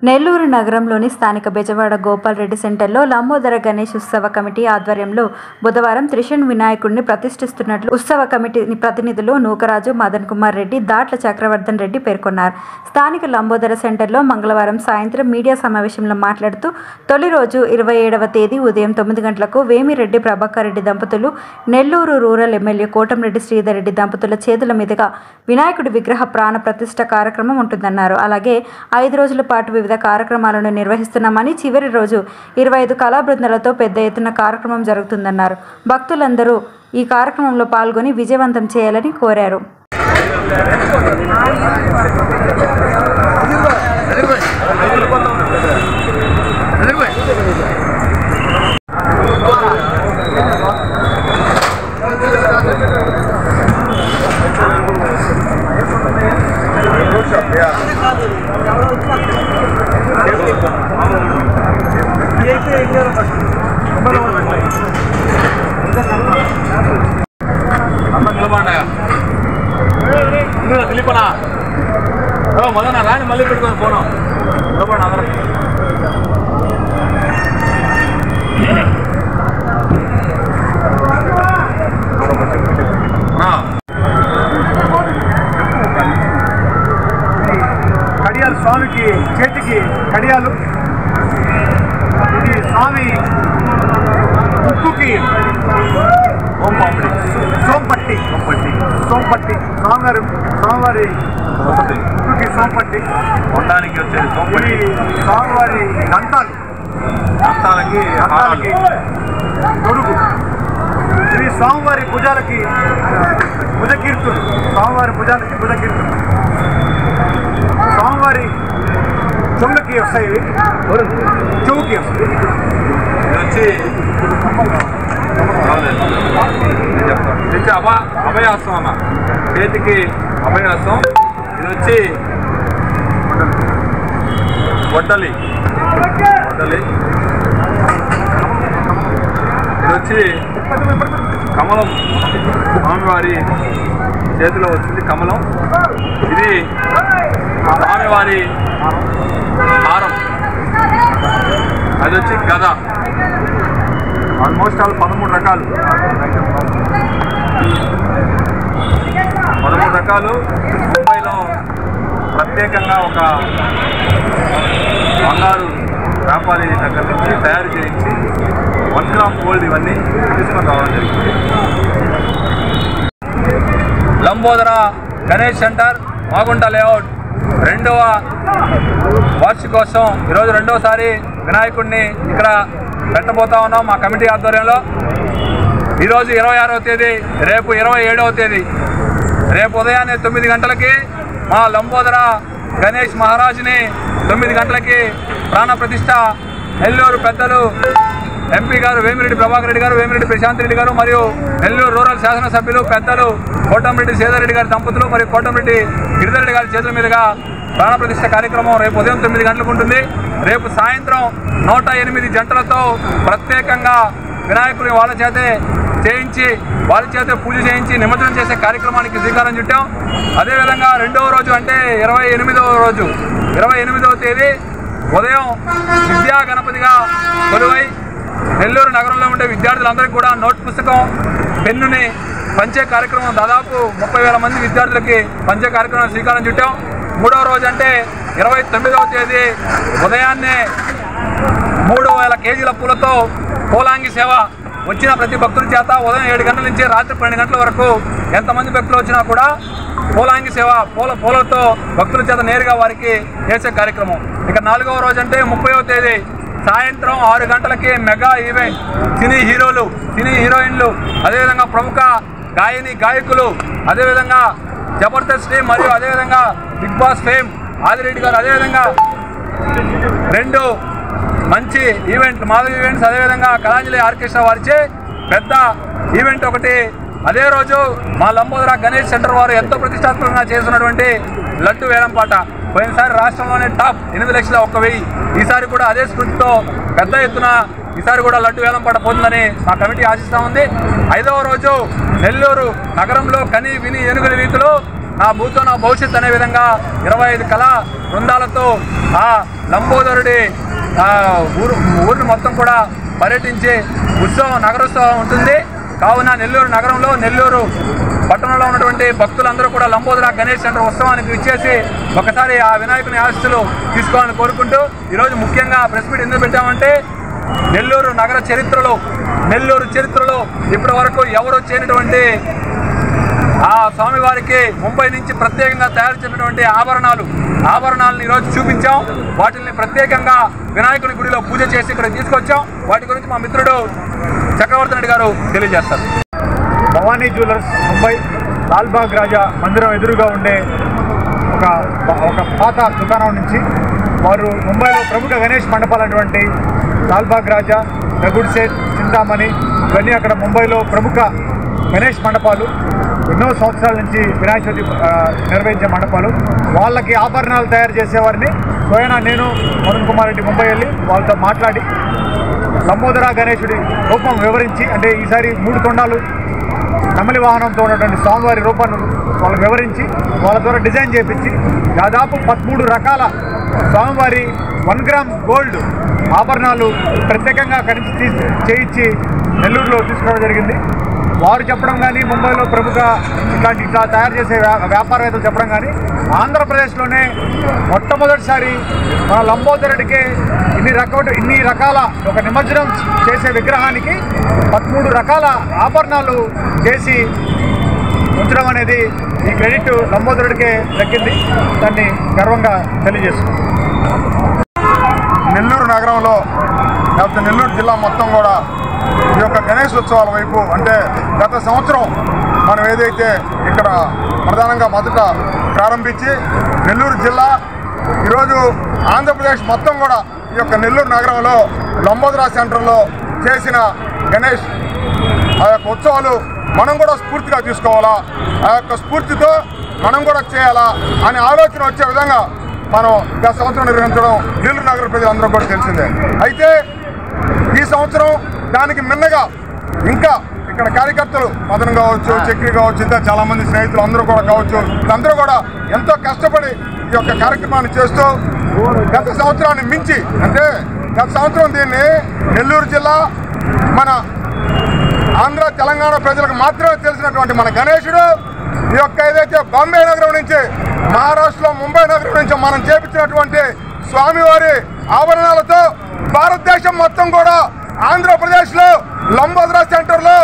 నెల్లూరు నగరంలోని స్థానిక బెజవాడ గోపాల్ రెడ్డి సెంటర్లో లంబోదర గణేష్ ఉత్సవ కమిటీ ఆధ్వర్యంలో బుధవారం త్రిశూల్ వినాయకుడిని ప్రతిష్ఠిస్తున్నట్లు ఉత్సవ కమిటీ ప్రతినిధులు నూకరాజు మదన్ కుమార్ రెడ్డి దాట్ల చక్రవర్ధన్ రెడ్డి పేర్కొన్నారు. స్థానిక లంబోదర సెంటర్లో మంగళవారం సాయంత్రం మీడియా సమావేశంలో మాట్లాడుతూ తొలి రోజు 27వ తేదీ ఉదయం 9 గంటలకు వేమిరెడ్డి ప్రభాకర్ రెడ్డి దంపతులు, నెల్లూరు రూరల్ ఎమ్మెల్యే కోటంరెడ్డి శ్రీధర్ రెడ్డి దంపతుల చేతుల మీదుగా వినాయకుడి విగ్రహ ప్రాణ ప్రతిష్ఠ కార్యక్రమం ఉంటుందన్నారు. అలాగే 5 రోజుల పాటు వివిధ కార్యక్రమాలను నిర్వహిస్తున్నామని, చివరి రోజు 25 కళా బృందాలతో పెద్ద ఎత్తున కార్యక్రమం జరుగుతుందన్నారు. భక్తులందరూ ఈ కార్యక్రమంలో పాల్గొని విజయవంతం చేయాలని కోరారు. మొదన రాని మళ్ళీ పెట్టుకొని పోను అందరం కడియాలు స్వామికి చేతికి కడియాలు, ఇది స్వామి ముక్కుకి సోంపట్టి స్వామివారి ముక్కుకి సోంపట్టి ఉండడానికి వచ్చేది సోంపట్టి, స్వామివారి దంతాలకి తొడుగు, ఇది స్వామివారి భుజాలకి భుజకీర్తులు, స్వామివారి చెవులకి వస్తాయి, చెవుకి వస్తాయి. ఇది వచ్చి అభయాసం అన్న, చేతికి అభయాసం. ఇది వచ్చి వడ్డలి, ఇది వచ్చి కమలం, స్వామివారి చేతిలో వచ్చింది కమలం. ఇది స్వామివారి హారం, అది వచ్చి గద. ఆల్మోస్ట్ ఆల్ 13 రకాలు. 13 రకాలు ముంబైలో ప్రత్యేకంగా ఒక బంగారు వ్యాపారి దగ్గర నుంచి తయారు చేయించి 1 గ్రామ్ గోల్డ్ ఇవన్నీ తీసుకొని రావడం జరిగింది. లంబోదర గణేష్ సెంటర్, మాగుంట లేఅవుట్ 2వ వార్షికోత్సవం. ఈరోజు 2వసారి వినాయకుడిని ఇక్కడ పెట్టబోతా ఉన్నాం మా కమిటీ ఆధ్వర్యంలో. ఈరోజు 26వ తేదీ, రేపు 27వ తేదీ. రేపు ఉదయాన్నే 9 గంటలకి మా లంబోదర గణేష్ మహారాజుని 9 గంటలకి ప్రాణ ప్రతిష్ఠ నెల్లూరు పెద్దలు ఎంపీ గారు వేమిరెడ్డి ప్రభాకర్ రెడ్డి గారు, వేమిరెడ్డి ప్రశాంత్ రెడ్డి గారు మరియు నెల్లూరు రూరల్ శాసనసభ్యులు పెద్దలు కోటంరెడ్డి శ్రీధర్ రెడ్డి గారి దంపతులు మరియు కోటంరెడ్డి గిరిధర్ రెడ్డి గారి చేతుల మీదుగా ప్రాణ ప్రతిష్ఠ కార్యక్రమం రేపు ఉదయం 9 గంటలకు ఉంటుంది. రేపు సాయంత్రం 108 జంటలతో ప్రత్యేకంగా వినాయకుని వాళ్ళ చేతే చేయించి, వాళ్ళ చేతే పూజ చేయించి నిమజ్జనం చేసే కార్యక్రమానికి శ్రీకారం చుట్టాం. అదేవిధంగా 2వ రోజు అంటే 28వ తేదీ ఉదయం విద్యా గణపతిగా కొలువై నెల్లూరు నగరంలో ఉండే విద్యార్థులందరికీ కూడా నోట్ పుస్తకం, పెన్నుని పంచే కార్యక్రమం దాదాపు 30,000 మంది విద్యార్థులకి పంచే కార్యక్రమం శ్రీకారం చుట్టాం. 3వ రోజు అంటే 29వ తేదీ ఉదయాన్నే 3,000 కేజీల పూలతో పోలాంగి సేవ వచ్చిన ప్రతి భక్తుల చేత ఉదయం 7 గంటల నుంచి రాత్రి 12 గంటల వరకు ఎంతమంది భక్తులు వచ్చినా కూడా పోలాంగి సేవ పూలతో భక్తుల చేత నేరుగా వారికి చేసే కార్యక్రమం. ఇక 4వ రోజు అంటే 30వ తేదీ సాయంత్రం 6 గంటలకి మెగా ఈవెంట్, సినీ హీరోలు, సినీ హీరోయిన్లు, అదేవిధంగా ప్రముఖ గాయకులు, అదేవిధంగా జబర్దస్త్ టీం మరియు అదేవిధంగా బిగ్ బాస్ ఫేమ్ ఆదిరెడ్డి గారు, అదేవిధంగా 2 మంచి ఈవెంట్ మాధవ్ ఈవెంట్స్, అదేవిధంగా కళాంజలి ఆర్కెస్ట్రా వారిచే పెద్ద ఈవెంట్ ఒకటి. అదే రోజు మా లంబోదర గణేష్ సెంటర్ వారు ఎంతో ప్రతిష్టాత్మకంగా చేస్తున్నటువంటి లడ్డు వేలంపాట. పోయినసారి రాష్ట్రంలోనే టాప్ 8,01,000. ఈసారి కూడా అదే స్ఫూర్తితో పెద్ద ఎత్తున ఈసారి కూడా లడ్డు వేలంపాట పోతుందని మా కమిటీ ఆశిస్తూ ఉంది. 5వ రోజు నెల్లూరు నగరంలో కని విని ఎనుగుల రీతిలో నా భూతో నా భవిష్యత్ అనే విధంగా 25 కళా బృందాలతో ఆ లంబోదరుడి ఊరిని మొత్తం కూడా పర్యటించి నగరోత్సవం ఉంటుంది. కావున నెల్లూరు నగరంలో నెల్లూరు పట్టణంలో ఉన్నటువంటి భక్తులందరూ కూడా లంబోదర గణేష్ సెంటర్ ఉత్సవానికి విచ్చేసి ఒకసారి ఆ వినాయకుని ఆశీస్సులు తీసుకోవాలని కోరుకుంటూ ఈరోజు ముఖ్యంగా ప్రెస్ మీట్ ఎందుకు పెట్టామంటే నెల్లూరు నగర చరిత్రలో ఇప్పటి వరకు ఎవరు చేయనటువంటి ఆ స్వామివారికి ముంబై నుంచి ప్రత్యేకంగా తయారు చేసినటువంటి ఆభరణాలను ఈరోజు చూపించాం. వాటిని ప్రత్యేకంగా వినాయకుడి గుడిలో పూజ చేసి ఇక్కడ తీసుకొచ్చాం. వాటి గురించి మా మిత్రుడు చక్రవర్తి రెడ్డి గారు తెలియజేస్తారు. భవానీ జ్యువెలర్స్ ముంబై లాల్బాగ్ రాజా మందిరం ఎదురుగా ఉండే ఒక పాత దుకాణం నుంచి వారు ముంబైలో ప్రముఖ గణేష్ మండపాలు అటువంటి లాల్బాగ్ రాజా, రఘుడ్ సేట్, చింతామణి ఇవన్నీ అక్కడ ముంబైలో ప్రముఖ గణేష్ మండపాలు. ఎన్నో సంవత్సరాల నుంచి వినాయక చవితి నిర్వహించే మండపాలు. వాళ్ళకి ఆభరణాలు తయారు చేసేవారిని స్వయంగా నేను మదన్ కుమార్ రెడ్డి ముంబై వెళ్ళి వాళ్ళతో మాట్లాడి లంబోదర గణేశుడి రూపం వివరించి, అంటే ఈసారి 3 తొండాలు నెమలి వాహనంతో ఉన్నటువంటి స్వామివారి రూపాన్ని వాళ్ళకి వివరించి వాళ్ళ ద్వారా డిజైన్ చేయించి దాదాపు 13 రకాల స్వామివారి 1 గ్రామ్ గోల్డ్ ఆభరణాలు ప్రత్యేకంగా చేయించి నెల్లూరులో తీసుకురావడం జరిగింది. వారు చెప్పడం కానీ ముంబైలో ప్రముఖ ఇట్లా తయారు చేసే వ్యాపారవేత్తలు చెప్పడం కానీ ఆంధ్రప్రదేశ్లోనే మొట్టమొదటిసారి మన లంబోదరుడికి ఇన్ని రకాల ఒక నిమజ్జనం చేసే విగ్రహానికి 13 రకాల ఆభరణాలు చేసి ఉంచడం అనేది ఈ క్రెడిట్ లంబోదరుడికే దక్కింది. దాన్ని గర్వంగా తెలియజేస్తున్నాం. నెల్లూరు నగరంలో లేకపోతే నెల్లూరు జిల్లా మొత్తం కూడా ఈ యొక్క గణేష్ ఉత్సవాల వైపు, అంటే గత సంవత్సరం మనం ఏదైతే ఇక్కడ ప్రధానంగా మొదట ప్రారంభించి నెల్లూరు జిల్లా ఈరోజు ఆంధ్రప్రదేశ్ మొత్తం కూడా ఈ యొక్క నెల్లూరు నగరంలో లంబోదరా సెంటర్లో చేసిన గణేష్ ఆ యొక్క ఉత్సవాలు మనం కూడా స్ఫూర్తిగా తీసుకోవాలా, ఆ యొక్క స్ఫూర్తితో మనం కూడా చేయాలా అనే ఆలోచన వచ్చే విధంగా మనం గత సంవత్సరం నిర్వహించడం నెల్లూరు నగర ప్రజలందరూ కూడా తెలిసిందే. అయితే ఈ సంవత్సరం దానికి మిన్నగా ఇంకా ఇక్కడ కార్యకర్తలు మదన్ కావచ్చు, చక్రి కావచ్చు, ఇంకా చాలామంది స్నేహితులు అందరూ కూడా కావచ్చు, వీళ్ళందరూ కూడా ఎంతో కష్టపడి ఈ యొక్క కార్యక్రమాన్ని చేస్తూ గత సంవత్సరాన్ని మించి, అంటే గత సంవత్సరం దీన్ని నెల్లూరు జిల్లా మన ఆంధ్ర తెలంగాణ ప్రజలకు మాత్రమే తెలిసినటువంటి మన గణేశుడు ఈ యొక్క ఏదైతే బాంబే నగరం నుంచి మహారాష్ట్రలో ముంబై నగరం నుంచి మనం చేపించినటువంటి స్వామివారి ఆభరణాలతో భారతదేశం మొత్తం కూడా ఆంధ్రప్రదేశ్లో లంబోదరా సెంటర్లో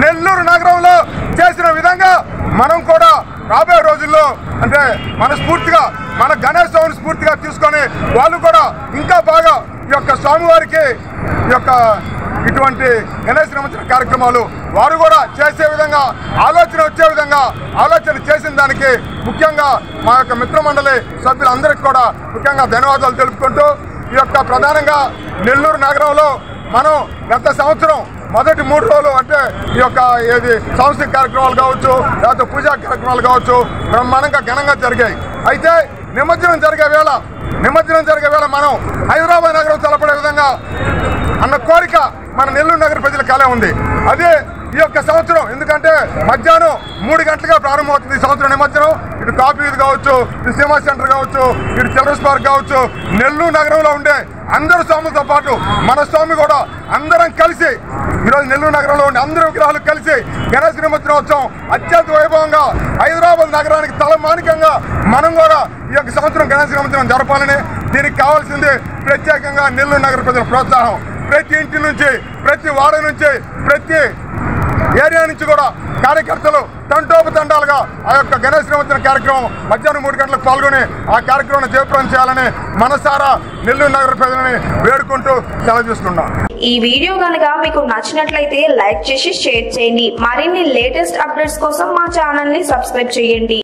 నెల్లూరు నగరంలో చేసిన విధంగా మనం కూడా రాబోయే రోజుల్లో అంటే మనస్ఫూర్తిగా మన గణేశ్ స్ఫూర్తిగా తీసుకొని వాళ్ళు కూడా ఇంకా బాగా ఈ యొక్క స్వామివారికి ఈ యొక్క ఇటువంటి గణేష్ నిమజ్జన కార్యక్రమాలు వారు కూడా చేసే విధంగా ఆలోచన వచ్చే విధంగా ఆలోచన చేసిన దానికి ముఖ్యంగా మా యొక్క మిత్రమండలి సభ్యులందరికీ కూడా ముఖ్యంగా ధన్యవాదాలు తెలుపుకుంటూ ఈ యొక్క ప్రధానంగా నెల్లూరు నగరంలో మనం గత సంవత్సరం మొదటి 3 రోజులు అంటే ఈ యొక్క ఏది సాంస్కృతిక కార్యక్రమాలు కావచ్చు, లేకపోతే పూజా కార్యక్రమాలు కావచ్చు బ్రహ్మాండంగా ఘనంగా జరిగాయి. అయితే నిమజ్జనం జరిగే వేళ మనం హైదరాబాద్ నగరం తలపడే విధంగా అన్న కోరిక మన నెల్లూరు నగర ప్రజల కలే ఉంది. అదే ఈ యొక్క సంవత్సరం ఎందుకంటే మధ్యాహ్నం 3 గంటలుగా ప్రారంభమవుతుంది ఈ సంవత్సరం నిమజ్జనం. ఇటు కాఫీ వీధి కావచ్చు, ఇటు సినిమా సెంటర్ కావచ్చు, ఇటు చిల్డ్రన్స్ పార్క్ కావచ్చు, నెల్లూరు నగరంలో ఉండే అందరు స్వాములతో పాటు మన స్వామి కూడా అందరం కలిసి ఈరోజు నెల్లూరు నగరంలో ఉండే అందరు విగ్రహాలు కలిసి గణేష్ నిమజ్జనోత్సవం అత్యంత వైభవంగా హైదరాబాద్ నగరానికి తలమానికంగా మనం కూడా ఈ యొక్క సంవత్సరం గణేష్ నిమజ్జనం జరపాలని, దీనికి కావాల్సింది ప్రత్యేకంగా నెల్లూరు నగర ప్రజల ప్రోత్సాహం. ప్రతి ఇంటి నుంచి, ప్రతి వాడ నుంచి, ప్రతి ఏరియా నుంచి కూడా కార్యకర్తలు తండోపతండాలుగా ఆ యొక్క గణేష్ నిమజ్జన కార్యక్రమం మధ్యాహ్నం 3 గంటలకు పాల్గొని ఆ కార్యక్రమాన్ని జయప్రదం చేయాలని మనసారా నెల్లూరు నగర ప్రజలని వేడుకుంటూ సెలవు తీసుకున్నాం. ఈ వీడియో కనుక మీకు నచ్చినట్లయితే లైక్ చేసి షేర్ చేయండి. మరిన్ని లేటెస్ట్ అప్డేట్స్ కోసం మా ఛానల్ ని సబ్స్క్రైబ్ చేయండి.